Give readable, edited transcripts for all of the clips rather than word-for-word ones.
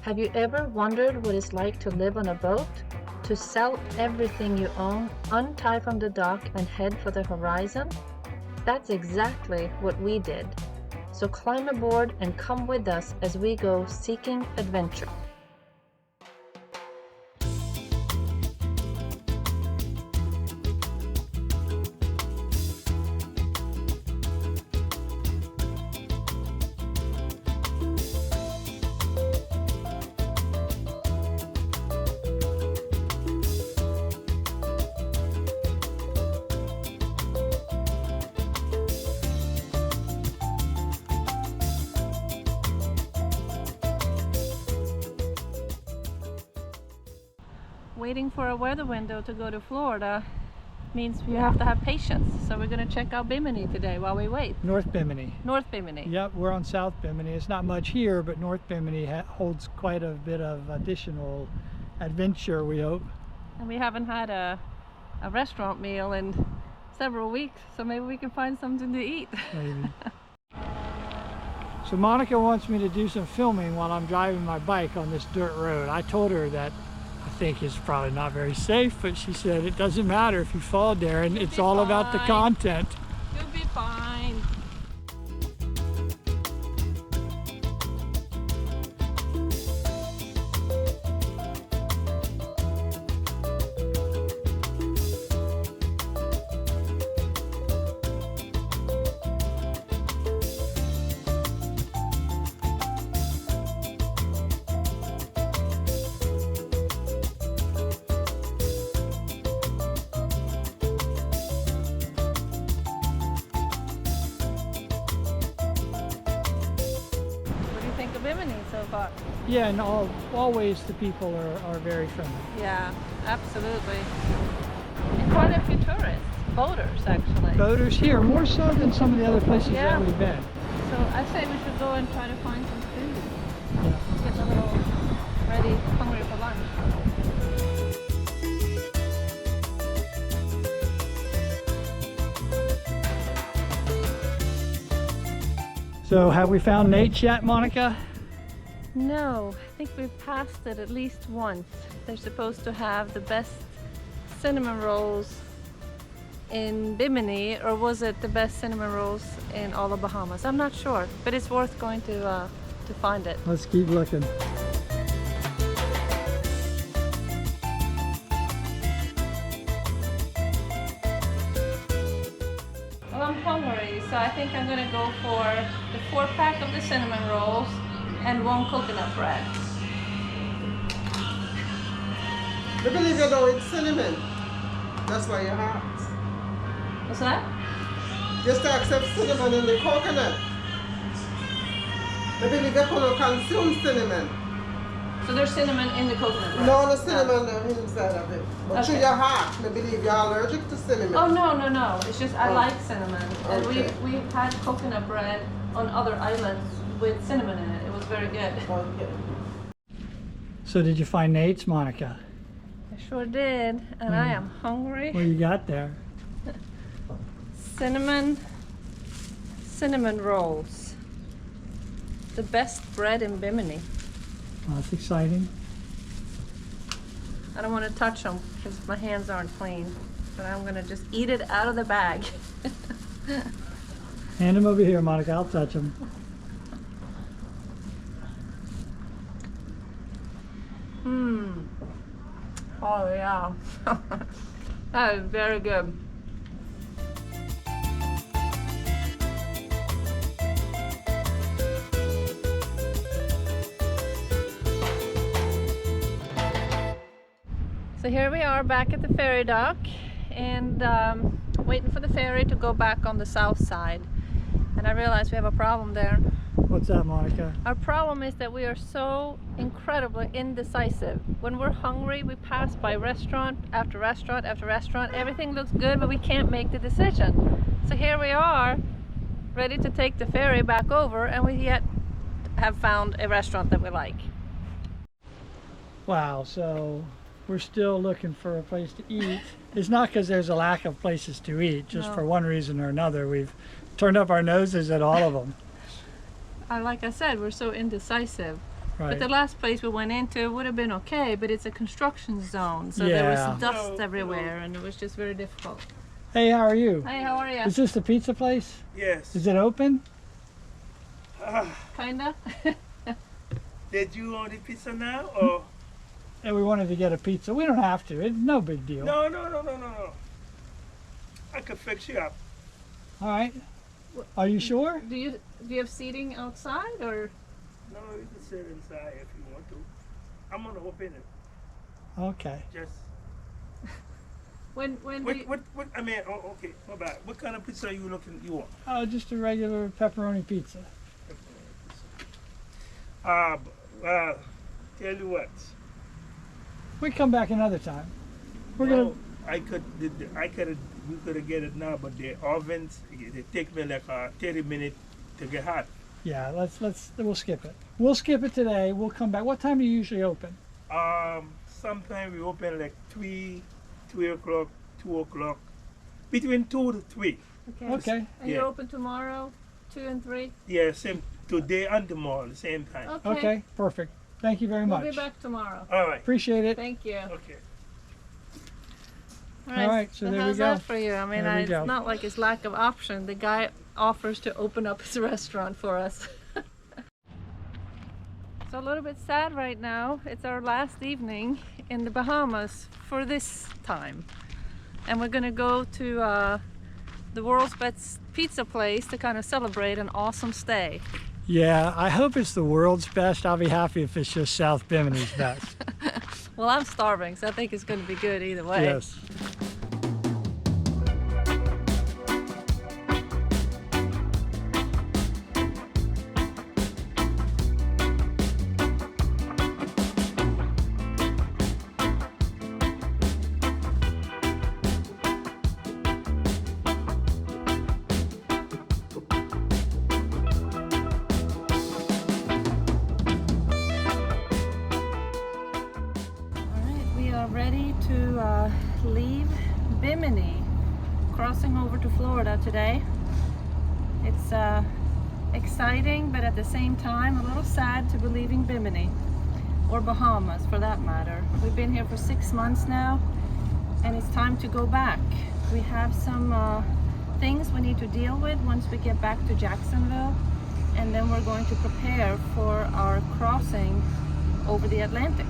Have you ever wondered what it's like to live on a boat? To sell everything you own, untie from the dock, and head for the horizon? That's exactly what we did. So climb aboard and come with us as we go seeking adventure. Waiting for a weather window to go to Florida means you have to have patience. So we're going to check out Bimini today while we wait. North Bimini. North Bimini. Yep, we're on South Bimini. It's not much here, but North Bimini holds quite a bit of additional adventure, we hope. And we haven't had a restaurant meal in several weeks, so maybe we can find something to eat. Maybe. So Monica wants me to do some filming while I'm driving my bike on this dirt road. I told her that I think it's probably not very safe, but she said it doesn't matter if you fall there, and it's all about the content. You'll be fine. Bimini so far. Yeah, and always the people are very friendly. Yeah, absolutely. And quite a few tourists, boaters actually. Boaters here, more so than some of the other places that we've been. So I say we should go and try to find some food. Yeah. Get a little ready, hungry for lunch. So have we found Nate's yet, Monica? No, I think we've passed it at least once. They're supposed to have the best cinnamon rolls in Bimini, or was it the best cinnamon rolls in all of Bahamas? I'm not sure, but it's worth going to find it. Let's keep looking. Well, I'm hungry, so I think I'm gonna go for the 4-pack of the cinnamon rolls and 1 coconut bread. I believe you know it's cinnamon. That's why you have. What's that? Just to accept cinnamon in the coconut. I believe you're going to consume cinnamon. So there's cinnamon in the coconut bread? No, the cinnamon inside of it. But to your heart, I believe you're allergic to cinnamon. Oh, no. It's just I like cinnamon. And Okay. we've had coconut bread on other islands with cinnamon in it. It was very good. Okay. So did you find Nate's, Monica? I sure did, and I am hungry. What you got there? Cinnamon rolls. The best bread in Bimini. Well, that's exciting. I don't want to touch them because my hands aren't clean, but I'm gonna just eat it out of the bag. Hand them over here, Monica. I'll touch them. Oh yeah. That is very good. So here we are back at the ferry dock and waiting for the ferry to go back on the south side. And I realize we have a problem there. What's that, Monica? Our problem is that we are so incredibly indecisive. When we're hungry, we pass by restaurant after restaurant after restaurant. Everything looks good, but we can't make the decision. So here we are, ready to take the ferry back over, and we yet have found a restaurant that we like. Wow, so we're still looking for a place to eat. It's not because there's a lack of places to eat, just for one reason or another. We've turned up our noses at all of them. Like I said, we're so indecisive. But the last place we went into would have been okay, but it's a construction zone, so there Yeah. was dust everywhere, and it was just very difficult. Hey, how are you? Hey, how are you? Is this the pizza place? Yes. Is it open? Kinda. Did you want the pizza now or? And we wanted to get a pizza. We don't have to. It's no big deal. No. I could fix you up. All right. Are you sure? Do you have seating outside or? No, you can sit inside if you want to. I'm gonna open it. Okay. Just. When What? I mean, okay. My bad. What kind of pizza you want? Oh, just a regular pepperoni pizza. Well, tell you what. We come back another time. We're No, gonna. we could get it now, but the ovens, they take me like 30 minutes to get hot. Yeah. We'll skip it. We'll skip it today. We'll come back. What time do you usually open? Sometimes we open like 3 o'clock, 2 o'clock, between 2 to 3. Okay. And Yeah. you're open tomorrow, 2 and 3. Yeah, same today and tomorrow, the same time. Okay. Okay. Perfect. Thank you very We'll much. be back tomorrow. All right. Appreciate it. Thank you. Okay. All right, so there we how's go. that for you? I mean, There we it's go. not like it's lack of option. The guy offers to open up his restaurant for us. So a little bit sad right now. It's our last evening in the Bahamas for this time. And we're gonna go to the world's best pizza place to kind of celebrate an awesome stay. Yeah, I hope it's the world's best. I'll be happy if it's just South Bimini's best. Well, I'm starving, so I think it's gonna be good either way. Yes. We are ready to leave Bimini, crossing over to Florida today. It's exciting, but at the same time a little sad to be leaving Bimini, or Bahamas for that matter. We've been here for 6 months now, and it's time to go back. We have some things we need to deal with once we get back to Jacksonville, and then we're going to prepare for our crossing over the Atlantic.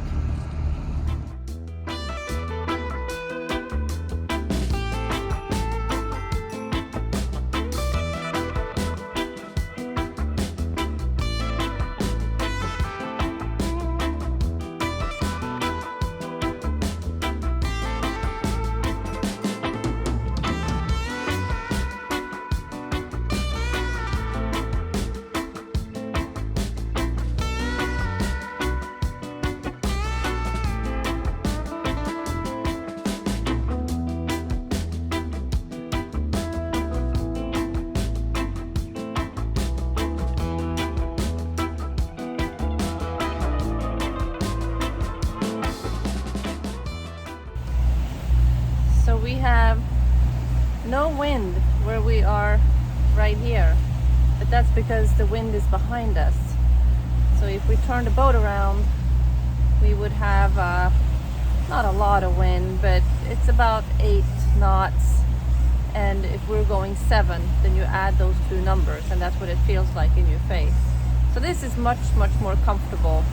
So we have no wind where we are right here, but that's because the wind is behind us. So if we turn the boat around, we would have not a lot of wind, but it's about 8 knots. And if we're going 7, then you add those 2 numbers, and that's what it feels like in your face. So this is much more comfortable.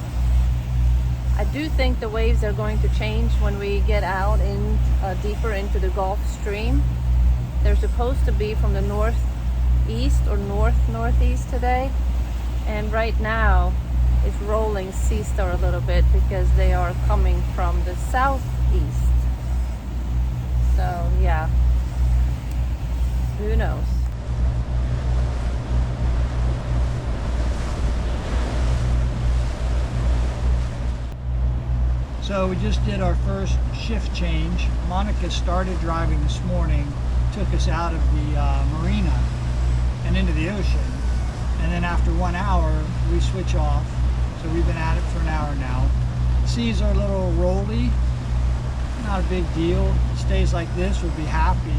I do think the waves are going to change when we get out in deeper into the Gulf Stream. They're supposed to be from the northeast or northeast today, and right now it's rolling seastar a little bit because they are coming from the southeast. So yeah, who knows? So we just did our first shift change. Monica started driving this morning, took us out of the marina and into the ocean. And then after 1 hour, we switch off. So we've been at it for an hour now. Seas are a little rolly, not a big deal. It stays like this, we'll be happy.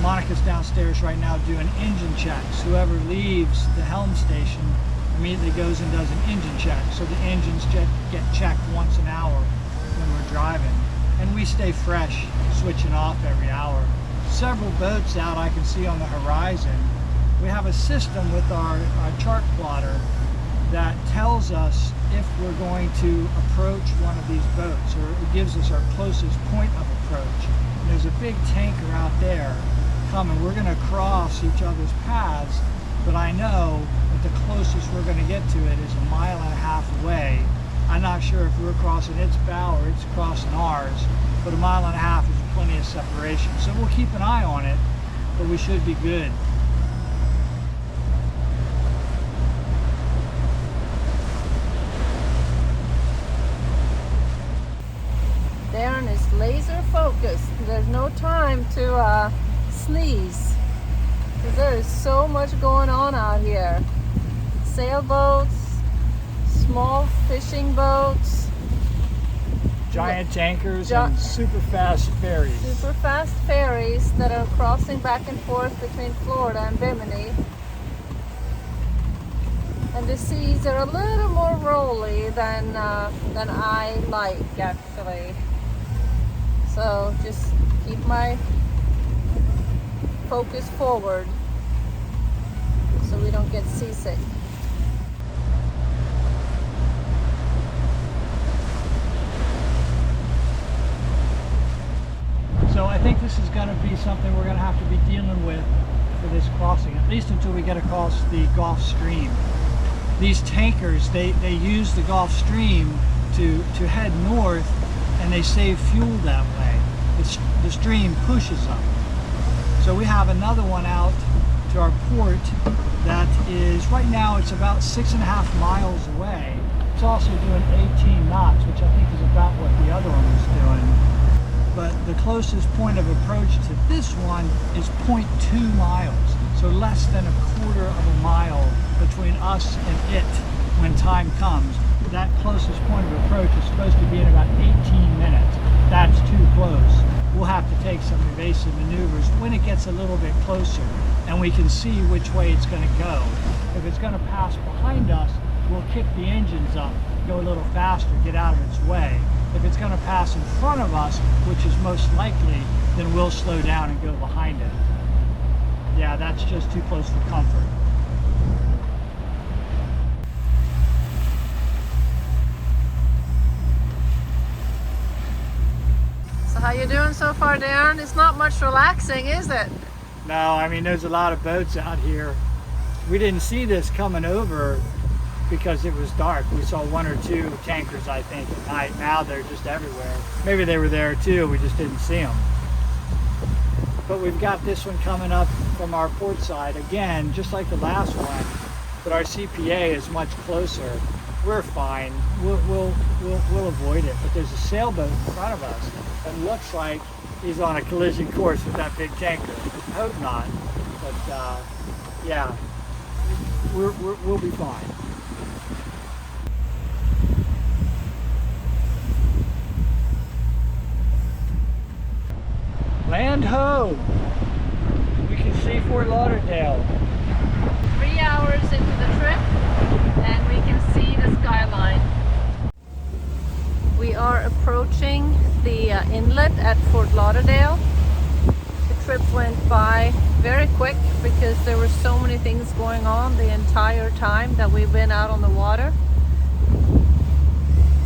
Monica's downstairs right now doing engine checks. Whoever leaves the helm station immediately goes and does an engine check. So the engines get checked once an hour when we're driving. And we stay fresh, switching off every hour. Several boats out I can see on the horizon. We have a system with our chart plotter that tells us if we're going to approach one of these boats, or it gives us our closest point of approach. And there's a big tanker out there coming. We're going to cross each other's paths, but I know that the closest we're going to get to it is 1.5 miles away. I'm not sure if we're crossing its bow or it's crossing ours, but 1.5 miles is plenty of separation. So we'll keep an eye on it, but we should be good. Darren is laser focused. There's no time to sneeze, because there is so much going on out here. Sailboats, small fishing boats, Giant tankers and super fast ferries. Super fast ferries that are crossing back and forth between Florida and Bimini. And the seas are a little more rolly than I like, actually. So just keep my focus forward so we don't get seasick. So I think this is going to be something we're going to have to be dealing with for this crossing, at least until we get across the Gulf Stream. These tankers, they use the Gulf Stream to head north, and they save fuel that way. The stream pushes them. So we have another one out to our port that is, right now it's about 6.5 miles away. It's also doing 18 knots, which I think is about what the other one was doing. But the closest point of approach to this one is 0.2 miles. So less than 1/4 mile between us and it when time comes. That closest point of approach is supposed to be in about 18 minutes. That's too close. We'll have to take some evasive maneuvers when it gets a little bit closer and we can see which way it's going to go. If it's going to pass behind us, we'll kick the engines up, go a little faster, get out of its way. If it's going to pass in front of us, which is most likely, then we'll slow down and go behind it. Yeah, that's just too close for comfort. So how you doing so far, Darren? It's not much relaxing, is it? No, I mean, there's a lot of boats out here. We didn't see this coming over because it was dark. We saw 1 or 2 tankers, I think, at night. Now they're just everywhere. Maybe they were there too, we just didn't see them. But we've got this one coming up from our port side. Again, just like the last one, but our CPA is much closer. We're fine. We'll avoid it. But there's a sailboat in front of us that looks like he's on a collision course with that big tanker. I hope not. But yeah, we'll be fine. Land ho! We can see Fort Lauderdale. 3 hours into the trip and we can see the skyline. We are approaching the inlet at Fort Lauderdale. The trip went by very quick because there were so many things going on the entire time that we've been out on the water.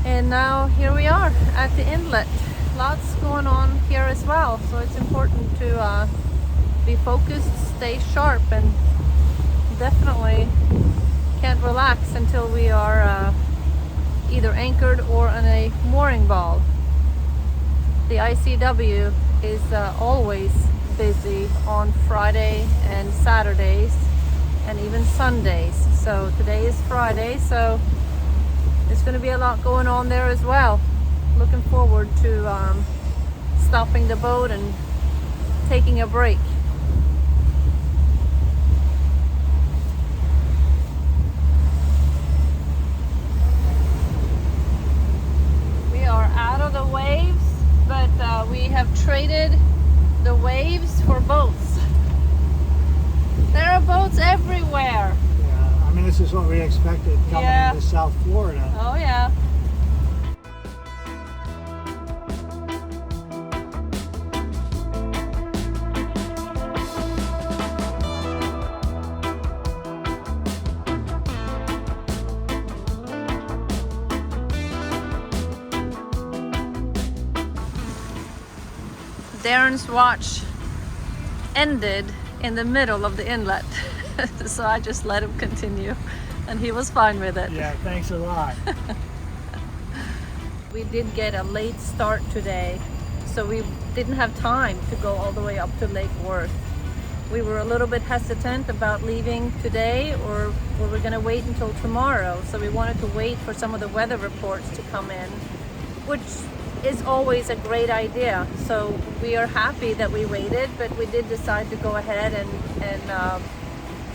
And now here we are at the inlet. Lots going on here as well, so it's important to be focused, stay sharp, and definitely can't relax until we are either anchored or on a mooring ball. The ICW is always busy on Friday and Saturdays and even Sundays. So today is Friday, so there's going to be a lot going on there as well. Looking forward to stopping the boat and taking a break. We are out of the waves, but we have traded the waves for boats. There are boats everywhere. Yeah, I mean, mean, this is what we expected coming Yeah. into South Florida. Oh yeah. Darren's watch ended in the middle of the inlet, so I just let him continue, and he was fine with it. Yeah, thanks a lot. We did get a late start today, so we didn't have time to go all the way up to Lake Worth. We were a little bit hesitant about leaving today, or we were going to wait until tomorrow, so we wanted to wait for some of the weather reports to come in, which is always a great idea. So we are happy that we waited, but we did decide to go ahead and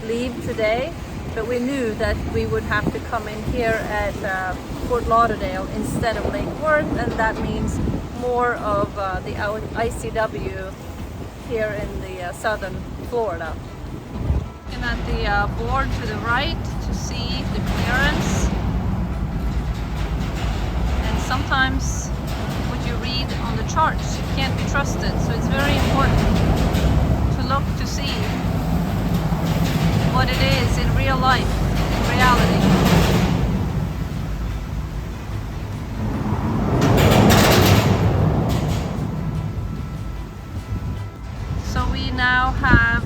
leave today. But we knew that we would have to come in here at Fort Lauderdale instead of Lake Worth, and that means more of the ICW here in the southern Florida. Looking at the board to the right to see the clearance, and sometimes what you read on the charts can't be trusted, so it's very important to look to see what it is in real life, in reality. So we now have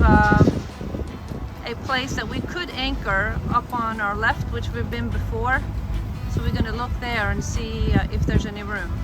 a place that we could anchor up on our left, which we've been before. So we're going to look there and see if there's any room.